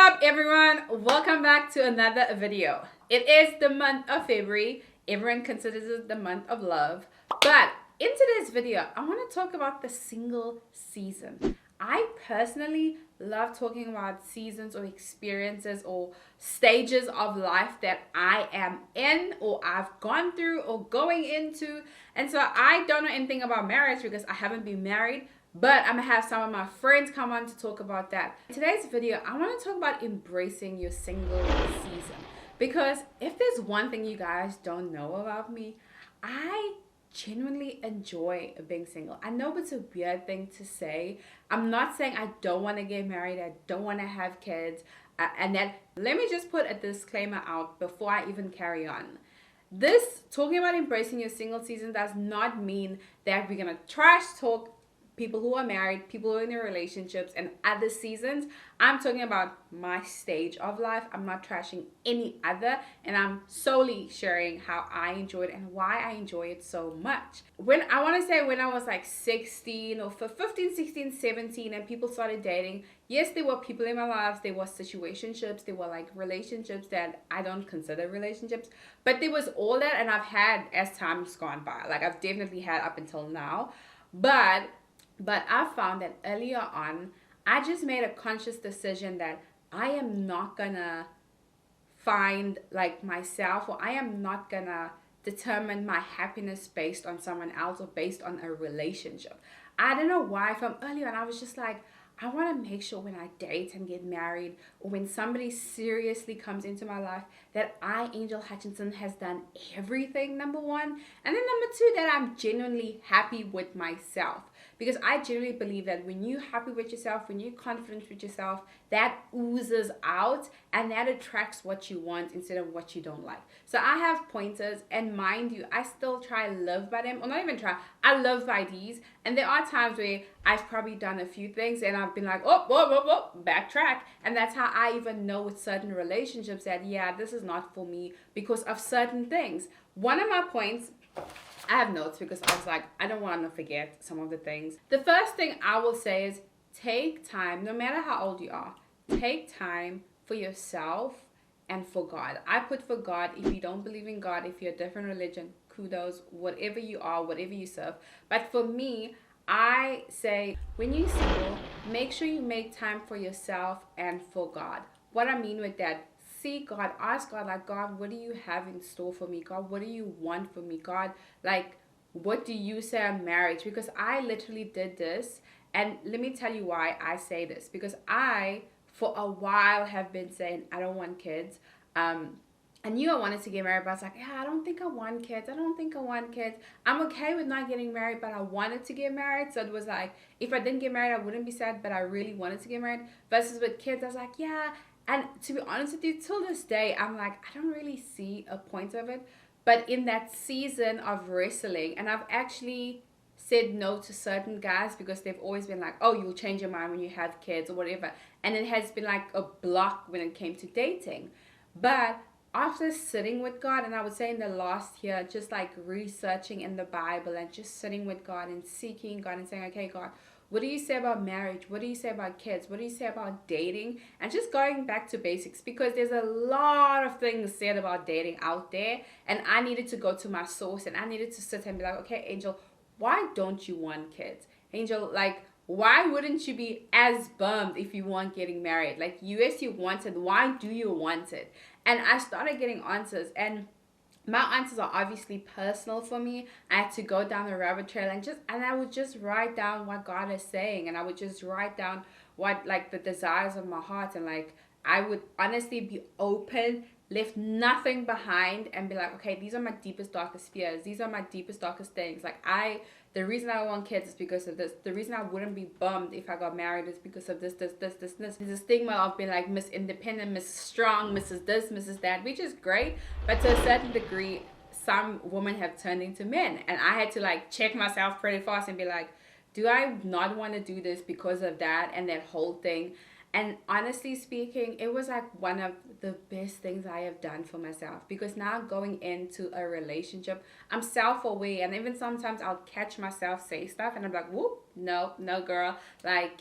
up everyone? Welcome back to another video. It is the month of February. Everyone considers it the month of love. But in today's video, I want to talk about the single season. I personally love talking about seasons or experiences or stages of life that I am in or I've gone through or going into. And so I don't know anything about marriage because I haven't been married. But I'm going to have some of my friends come on to talk about that. In today's video, I want to talk about embracing your single season. Because if there's one thing you guys don't know about me, I genuinely enjoy being single. I know it's a weird thing to say. I'm not saying I don't want to get married. I don't want to have kids. And that, let me just put a disclaimer out before I even carry on. This, talking about embracing your single season, does not mean that we're going to trash talk people who are married, people who are in their relationships and other seasons. I'm talking about my stage of life. I'm not trashing any other, and I'm solely sharing how I enjoy it and why I enjoy it so much. When I was like 16 or 15, 16, 17 and people started dating, yes, there were people in my lives, there were situationships, there were like relationships that I don't consider relationships, but there was all that, and I've had as time's gone by. Like I've definitely had up until now, but I found that earlier on, I just made a conscious decision that I am not gonna find like myself, or I am not gonna determine my happiness based on someone else or based on a relationship. I don't know why. From earlier on, I was just like, I want to make sure when I date and get married, or when somebody seriously comes into my life, that I, Angel Hutchinson, has done everything, number one. And then number two, that I'm genuinely happy with myself. Because I genuinely believe that when you're happy with yourself, when you're confident with yourself, that oozes out and that attracts what you want instead of what you don't like. So I have pointers, and mind you, I still try to live by them, or not even try, I live by these. And there are times where I've probably done a few things and I've been like, oh, backtrack. And that's how I even know with certain relationships that, yeah, this is not for me because of certain things. One of my points, I have notes because I was like, I don't want to forget some of the things. The first thing I will say is take time, no matter how old you are, take time for yourself and for God. I put for God. If you don't believe in God, if you're a different religion, kudos, whatever you are, whatever you serve. But for me, I say when you're single, make sure you make time for yourself and for God. What I mean with that, seek God, ask God, like, God, what do you have in store for me? God, what do you want for me? God, like, what do you say on marriage? Because I literally did this, and let me tell you why I say this. Because I, for a while, have been saying, I don't want kids. I knew I wanted to get married, but I was like, yeah, I don't think I want kids. I'm okay with not getting married, but I wanted to get married. So it was like, if I didn't get married, I wouldn't be sad, but I really wanted to get married. Versus with kids, I was like, yeah. And to be honest with you, till this day, I'm like, I don't really see a point of it. But in that season of wrestling, and I've actually said no to certain guys because they've always been like, oh, you'll change your mind when you have kids or whatever. And it has been like a block when it came to dating. But after sitting with God, and I would say in the last year, just like researching in the Bible and just sitting with God and seeking God and saying, okay, God, what do you say about marriage? What do you say about kids? What do you say about dating? And just going back to basics, because there's a lot of things said about dating out there. And I needed to go to my source, and I needed to sit and be like, okay, Angel, why don't you want kids? Angel, like, why wouldn't you be as bummed if you weren't getting married? Like, yes, you want it. Why do you want it? And I started getting answers, and my answers are obviously personal for me. I had to go down the rabbit trail and I would just write down what God is saying, and I would just write down what, like, the desires of my heart, and like I would honestly be open, left nothing behind, and be like, okay, these are my deepest, darkest fears. These are my deepest, darkest things. Like, the reason I want kids is because of this. The reason I wouldn't be bummed if I got married is because of this. There's a stigma of being like Miss Independent, Mrs. Strong, Mrs. This, Mrs. That, which is great. But to a certain degree, some women have turned into men. And I had to like check myself pretty fast and be like, do I not want to do this because of that and that whole thing? And honestly speaking, it was like one of the best things I have done for myself, because now going into a relationship, I'm self aware. And even sometimes I'll catch myself say stuff and I'm like, whoop, no, no, girl. Like,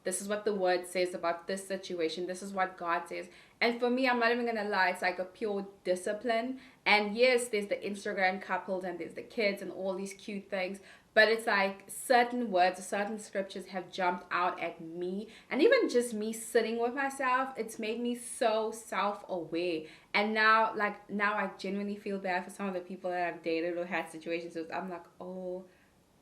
this is what the word says about this situation. This is what God says. And for me, I'm not even going to lie, it's like a pure discipline. And yes, there's the Instagram couples and there's the kids and all these cute things. But it's like certain words, certain scriptures have jumped out at me. And even just me sitting with myself, it's made me so self-aware. And now I genuinely feel bad for some of the people that I've dated or had situations with. I'm like, oh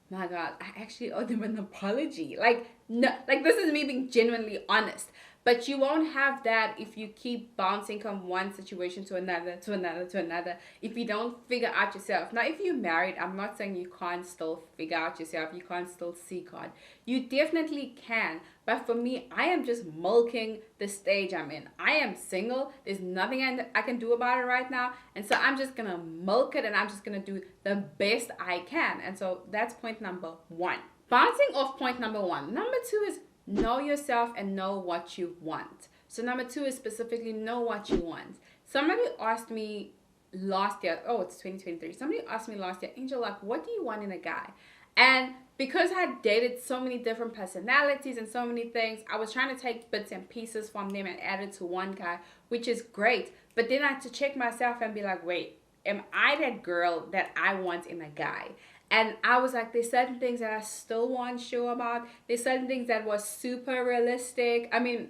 my God, I actually owe them an apology. Like, no, like this is me being genuinely honest. But you won't have that if you keep bouncing from one situation to another, to another, to another, if you don't figure out yourself. Now, if you're married, I'm not saying you can't still figure out yourself, you can't still seek God. You definitely can. But for me, I am just milking the stage I'm in. I am single. There's nothing I can do about it right now. And so I'm just going to milk it and I'm just going to do the best I can. And so that's point number one. Bouncing off point number one. Number two is know yourself and know what you want. So number two is specifically know what you want. Somebody asked me last year, oh, it's 2023. Somebody asked me last year, Angel, like, what do you want in a guy? And because I had dated so many different personalities and so many things, I was trying to take bits and pieces from them and add it to one guy, which is great. But then I had to check myself and be like, wait, am I that girl that I want in a guy? And I was like, there's certain things that I still wasn't sure about. There's certain things that was super realistic. I mean,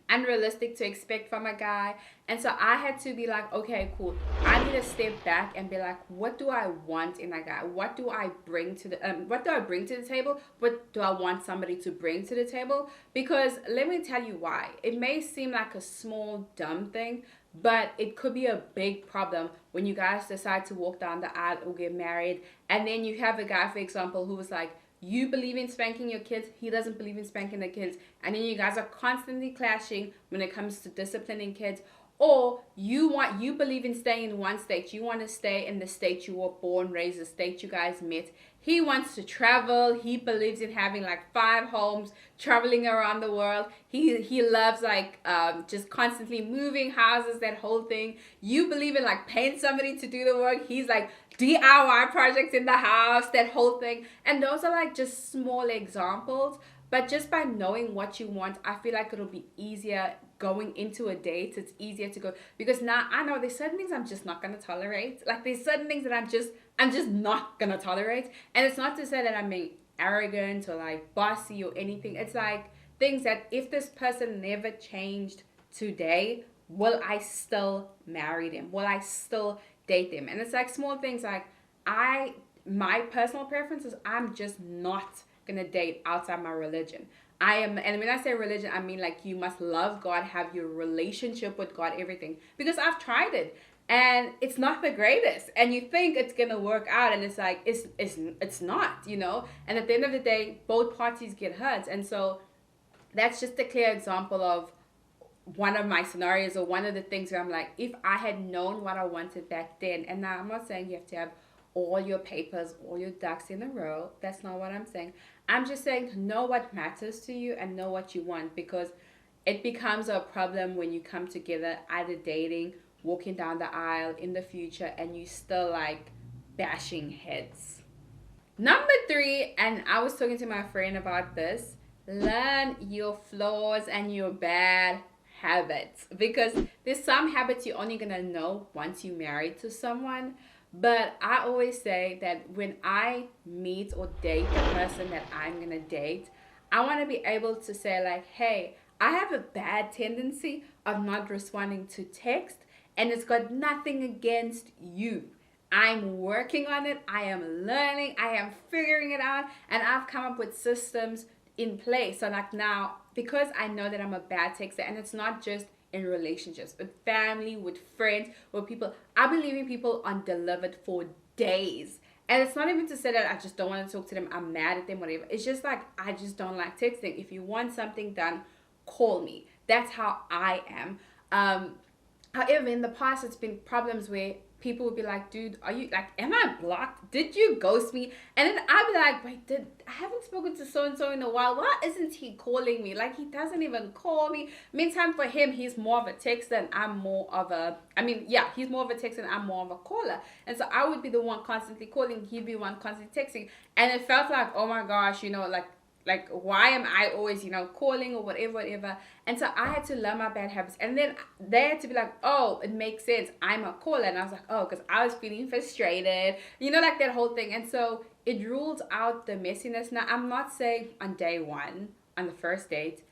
unrealistic to expect from a guy. And so I had to be like, okay, cool. I need to step back and be like, what do I want in a guy? What do I bring to the table? What do I want somebody to bring to the table? Because let me tell you why. It may seem like a small, dumb thing, but it could be a big problem when you guys decide to walk down the aisle or get married. And then you have a guy, for example, who was like, you believe in spanking your kids, he doesn't believe in spanking the kids. And then you guys are constantly clashing when it comes to disciplining kids. Or you believe in staying in one state. You want to stay in the state you were born, raised, the state you guys met. He wants to travel. He believes in having like 5 homes, traveling around the world. He loves just constantly moving houses, that whole thing. You believe in like paying somebody to do the work. He's like DIY projects in the house, that whole thing. And those are like just small examples. But just by knowing what you want, I feel like it'll be easier going into a date. It's easier to go, because now I know there's certain things I'm just not going to tolerate. Like there's certain things that I'm just not going to tolerate. And it's not to say that I'm being arrogant or like bossy or anything. It's like things that if this person never changed today, will I still marry them? Will I still date them? And it's like small things like my personal preference is I'm just not gonna date outside my religion. And when I say religion, I mean like you must love God, have your relationship with God, everything. Because I've tried it and it's not the greatest. And you think it's gonna work out, and it's like it's not, And at the end of the day, both parties get hurt. And so that's just a clear example of one of my scenarios, or one of the things where I'm like, if I had known what I wanted back then. And now I'm not saying you have to have all your papers, all your ducks in a row. That's not what I'm saying. I'm just saying know what matters to you and know what you want, because it becomes a problem when you come together, either dating, walking down the aisle in the future, and you still like bashing heads. Number 3, and I was talking to my friend about this, learn your flaws and your bad habits, because there's some habits you're only gonna know once you're married to someone. But I always say that when I meet or date the person that I'm going to date, I want to be able to say like, hey, I have a bad tendency of not responding to text, and it's got nothing against you. I'm working on it. I am learning. I am figuring it out. And I've come up with systems in place. So like now, because I know that I'm a bad texter, and it's not just in relationships, with family, with friends, with people. I've been leaving people undelivered for days. And it's not even to say that I just don't want to talk to them, I'm mad at them, whatever. It's just like, I just don't like texting. If you want something done, call me. That's how I am. However, in the past, it's been problems where people would be like, dude, are you like, am I blocked? Did you ghost me? And then I'd be like, wait, I haven't spoken to so and so in a while. Why isn't he calling me? Like, he doesn't even call me. Meantime, for him, he's more of a texter and I'm more of a, I mean, yeah, he's more of a texter and I'm more of a caller. And so I would be the one constantly calling, he'd be one constantly texting. And it felt like, oh my gosh, like why am I always calling or whatever. And so I had to learn my bad habits, and then they had to be like, oh, it makes sense, I'm a caller. And I was like, oh, because I was feeling frustrated, like that whole thing. And so it rules out the messiness. Now, I'm not saying on day one, on the first date,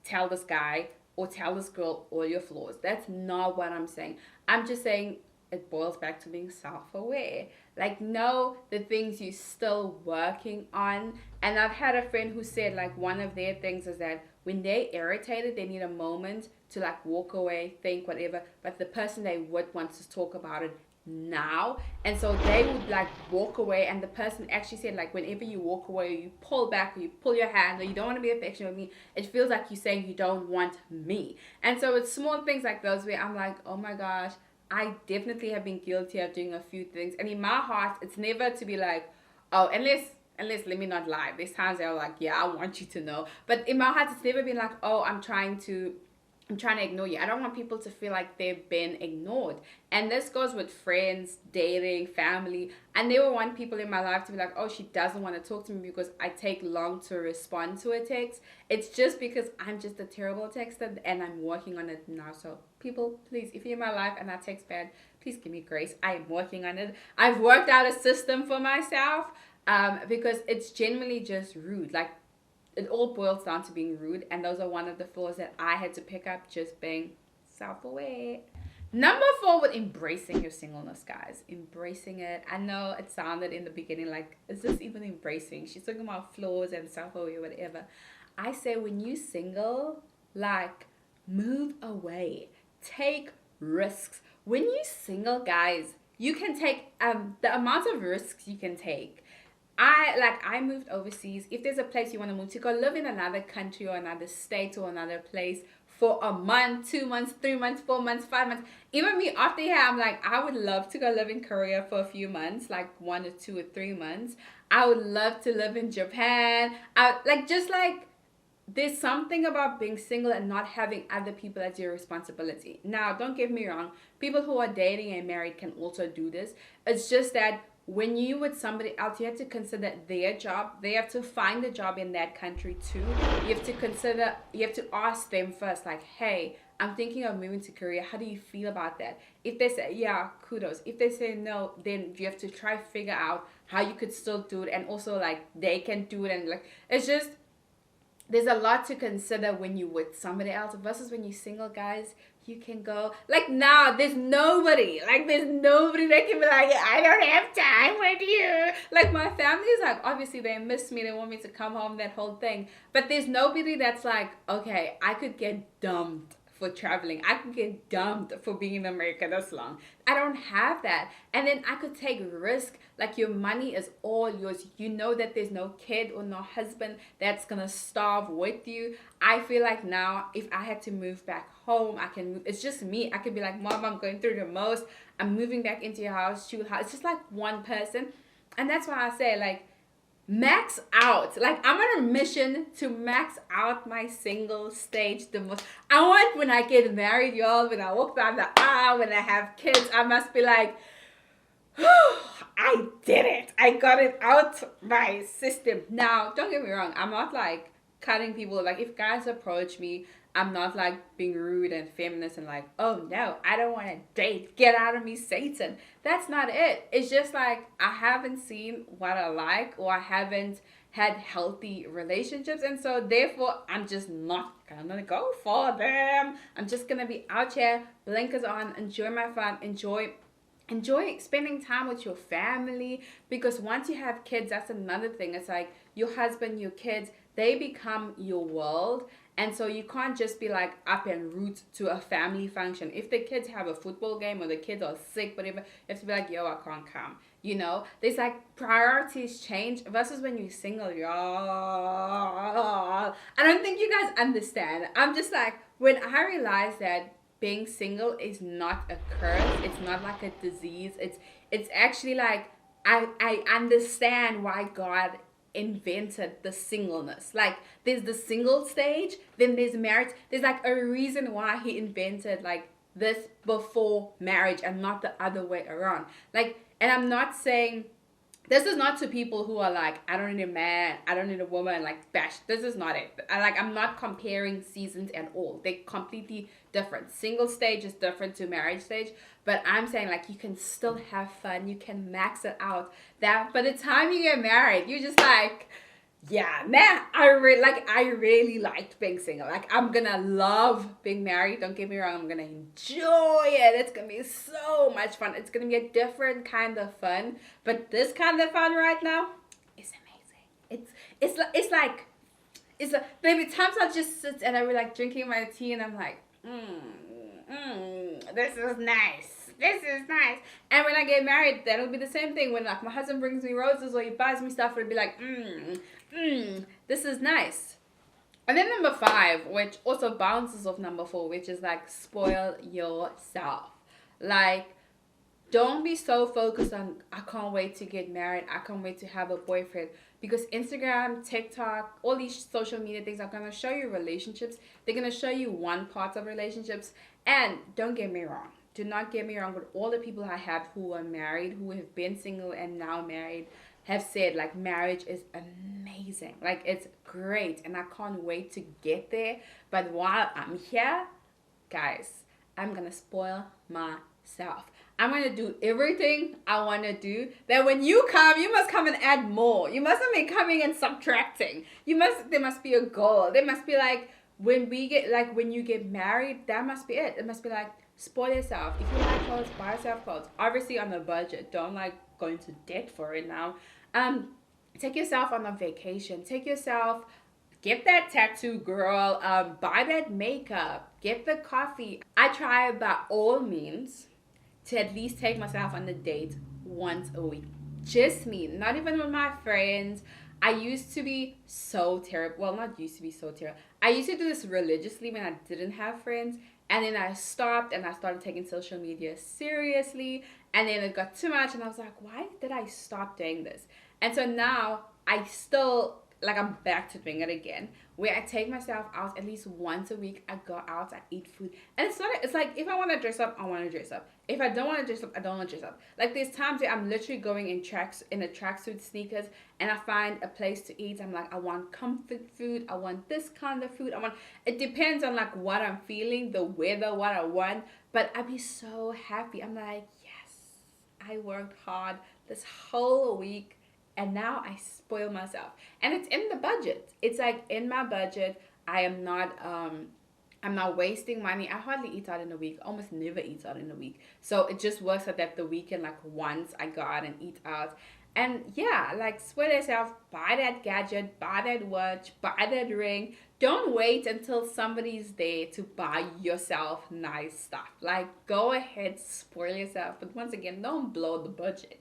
tell this guy or tell this girl all your flaws. That's not what I'm saying. I'm just saying it boils back to being self-aware. Like, know the things you're still working on. And I've had a friend who said, like, one of their things is that when they're irritated, they need a moment to, like, walk away, think, whatever. But the person they would want to talk about it now. And so they would, like, walk away. And the person actually said, like, whenever you walk away, you pull back, or you pull your hand, or you don't want to be affectionate with me, it feels like you're saying you don't want me. And so it's small things like those where I'm like, oh my gosh, I definitely have been guilty of doing a few things. And in my heart, it's never to be like, oh, unless let me not lie. There's times I'm like, yeah, I want you to know. But in my heart, it's never been like, oh, I'm trying to ignore you. I don't want people to feel like they've been ignored. And this goes with friends, dating, family. I never want people in my life to be like, oh, she doesn't want to talk to me because I take long to respond to a text. It's just because I'm just a terrible texter and I'm working on it now. So people, please, if you're in my life and I text bad, please give me grace. I am working on it. I've worked out a system for myself because it's generally just rude. Like, it all boils down to being rude, and those are one of the flaws that I had to pick up, just being self-aware. Number 4, with embracing your singleness, guys. Embracing it. I know it sounded in the beginning like, is this even embracing? She's talking about flaws and self-aware, whatever. I say when you single, like, move away. Take risks. When you single, guys, you can take the amount of risks you can take. I moved overseas. If there's a place you want to move to, go live in another country or another state or another place for a month, 2 months, 3 months, 4 months, 5 months. Even me, after here, I'm like, I would love to go live in Korea for a few months, like 1 or 2 or 3 months. I would love to live in Japan. There's something about being single and not having other people as your responsibility. Now, don't get me wrong. People who are dating and married can also do this. It's just that when you with somebody else, you have to consider their job. They have to find a job in that country too. You have to ask them first, like, hey, I'm thinking of moving to Korea. How do you feel about that? If they say, yeah, kudos. If they say no, then you have to try to figure out how you could still do it. And also, like, they can do it. And, like, it's just, there's a lot to consider when you're with somebody else versus when you're single, guys. You can go, like, now there's nobody that can be like, I don't have time with you. Like, my family is like, obviously they miss me, they want me to come home, that whole thing. But there's nobody that's like, okay, I could get dumped for traveling. I could get dumped for being in America this long. I don't have that. And then I could take risk. Like, your money is all yours. You know that there's no kid or no husband that's gonna starve with you. I feel like now, if I had to move back home, I can move. It's just me. I could be like, Mom, I'm going through the most. I'm moving back into your house, shoot house. It's just like one person. And that's why I say, like, max out. Like, I'm on a mission to max out my single stage the most. I want, when I get married, y'all, when I walk down the aisle, when I have kids, I must be like, I did it. I got it out my system. Now, don't get me wrong. I'm not like cutting people. Like, if guys approach me, I'm not like being rude and feminist and like, oh no, I don't want to date. Get out of me, Satan. That's not it. It's just like, I haven't seen what I like, or I haven't had healthy relationships. And so therefore, I'm just not gonna go for them. I'm just gonna be out here, blinkers on, enjoy my fun, enjoy spending time with your family. Because once you have kids, that's another thing. It's like your husband, your kids, they become your world. And so you can't just be like up en route to a family function. If the kids have a football game or the kids are sick, whatever, you have to be like, yo, I can't come. You know, there's like priorities change versus when you're single, y'all. I don't think you guys understand. I'm just like, when I realized that being single is not a curse. It's not like a disease. It's actually like I understand why God invented the singleness. Like there's the single stage, then there's marriage. There's like a reason why he invented like this before marriage and not the other way around. Like, and I'm not saying this is not to people who are like, I don't need a man, I don't need a woman, like bash. This is not it. I'm not comparing seasons at all. They're completely different. Single stage is different to marriage stage, but I'm saying like you can still have fun, you can max it out. That by the time you get married, you're just like, yeah, man, I really liked being single. Like I'm gonna love being married. Don't get me wrong, I'm gonna enjoy it. It's gonna be so much fun. It's gonna be a different kind of fun. But this kind of fun right now is amazing. It's like maybe times I'll just sit and I'll be like drinking my tea and I'm like, this is nice. This is nice. And when I get married, that'll be the same thing. When like my husband brings me roses or he buys me stuff, it'll be like, this is nice. And then number 5, which also bounces off number 4, which is like spoil yourself. Like, don't be so focused on, I can't wait to get married, I can't wait to have a boyfriend. Because Instagram, TikTok, all these social media things are going to show you relationships. They're going to show you one part of relationships. And don't get me wrong. Do not get me wrong. With all the people I have who are married, who have been single and now married, have said like marriage is amazing. Like it's great. And I can't wait to get there. But while I'm here, guys, I'm going to spoil myself. I'm going to do everything I want to do. That when you come, you must come and add more. You mustn't be coming and subtracting. There must be a goal. There must be like, when you get married, that must be it. It must be like, spoil yourself. If you like clothes, buy yourself clothes. Obviously on a budget. Don't like go into debt for it now. Take yourself on a vacation. Get that tattoo, girl. Buy that makeup. Get the coffee. I try by all means to at least take myself on a date once a week. Just me, not even with my friends. I used to be so terrible. Well, not used to be so terrible. I used to do this religiously when I didn't have friends. And then I stopped and I started taking social media seriously. And then it got too much. And I was like, why did I stop doing this? And so now I still, like I'm back to doing it again. Where I take myself out at least once a week. I go out, I eat food. And it's like if I want to dress up, I want to dress up. If I don't want to dress up, I don't want to dress up. Like there's times where I'm literally going in a tracksuit, sneakers, and I find a place to eat. I'm like, I want comfort food. I want this kind of food. It depends on like what I'm feeling, the weather, what I want. But I'd be so happy. I'm like, yes, I worked hard this whole week. And now I spoil myself. And it's in the budget. It's like in my budget. I'm not wasting money. I hardly eat out in a week. Almost never eat out in a week. So it just works out that the weekend, like once I go out and eat out. And yeah, like spoil yourself. Buy that gadget. Buy that watch. Buy that ring. Don't wait until somebody's there to buy yourself nice stuff. Like go ahead, spoil yourself. But once again, don't blow the budget.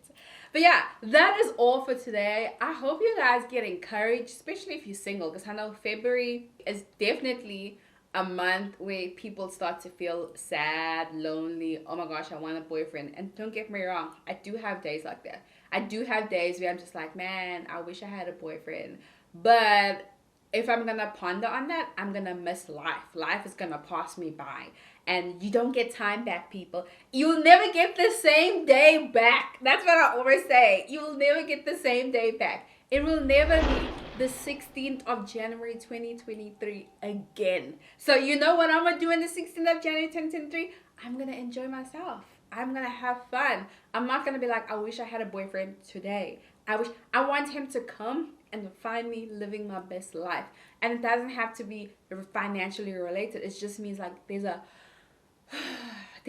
But yeah, that is all for today. I hope you guys get encouraged, especially if you're single, because I know February is definitely a month where people start to feel sad, lonely. Oh my gosh, I want a boyfriend. And don't get me wrong, I do have days like that. I do have days where I'm just like, man, I wish I had a boyfriend. But if I'm going to ponder on that, I'm going to miss life. Life is going to pass me by. And you don't get time back, people. You'll never get the same day back. That's what I always say. You'll never get the same day back. It will never be the 16th of January 2023 again. So you know what I'm going to do on the 16th of January 2023? I'm going to enjoy myself. I'm going to have fun. I'm not going to be like, I wish I had a boyfriend today. I want him to come and find me living my best life. And it doesn't have to be financially related. It just means like there's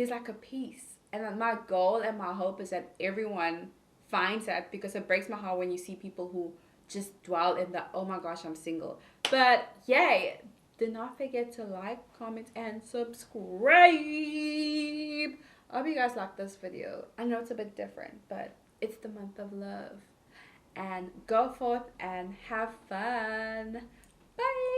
like a peace. And my goal and my hope is that everyone finds that, because it breaks my heart when you see people who just dwell in the, oh my gosh, I'm single. But yay, do not forget to like, comment, and subscribe. I hope you guys like this video. I know it's a bit different, but it's the month of love. And go forth and have fun. Bye.